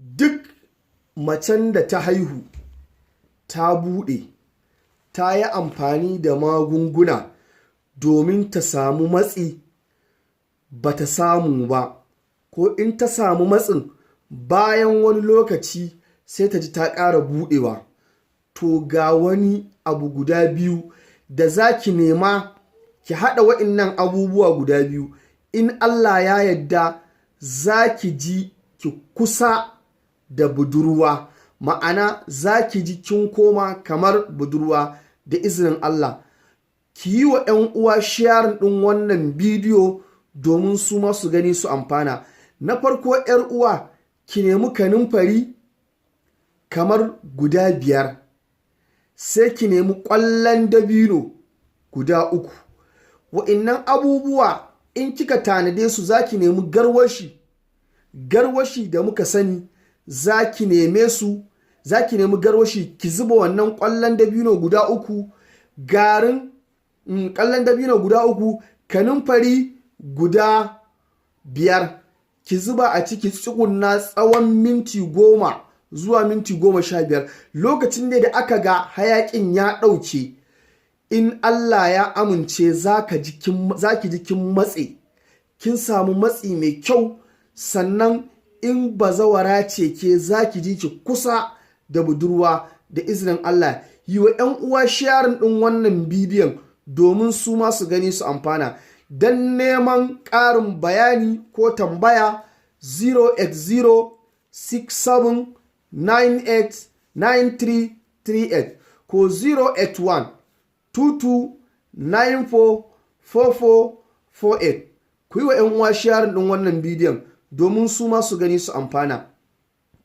duk macen da ta haihu ta buɗe ta yi amfani da magunguna domin ta samu matsi ba ta samu ba, ko in ta samu matsin bayan wani lokaci sai ta ji ta ƙara buɗewa, to ga wani abu guda biyu da za ki nema ki haɗa waɗannan abubuwa guda biyu. In Allah ya yarda za ki ji ki kusa da budurwa, ma'ana za ki ji kin koma kamar budurwa da izinin Allah. Ki yi wa 'yan uwa sharing ɗin wannan bidiyo domin su ma su gani su amfana. Na farko 'yar uwa, ki nemi kanunfari kamar guda 5, sai ki nemi ƙwallon dabino guda 3. Wa'innan abubuwa in kika tanade su za ki nemi garwashi da muka sani, za ki neme su, za ki nemi garwashi ki zuba wannan ƙwallon dabino guda 3, garin ƙwallon dabino guda 3, kanunfari guda 5, ki zuba a ciki tsugunna tsawon minti 10 zuwa minti 15. Lokacin da aka ga hayaƙin ya ɗauke, in Allah ya amince za ki ji kin matse, kin samu matsi mai kyau. Sannan in bazawara ce ke, za ki ji ki kusa da budurwa da izinin Allah. Yi wa 'yan uwa sharing ɗin wannan bidiyon domin su ma su gani su amfana. Don neman ƙarin bayani ko tambaya 08067989338 ko 08122944448. Ku yi wa 'yan uwa sharing ɗin wannan bidiyon domin su ma su gani su amfana.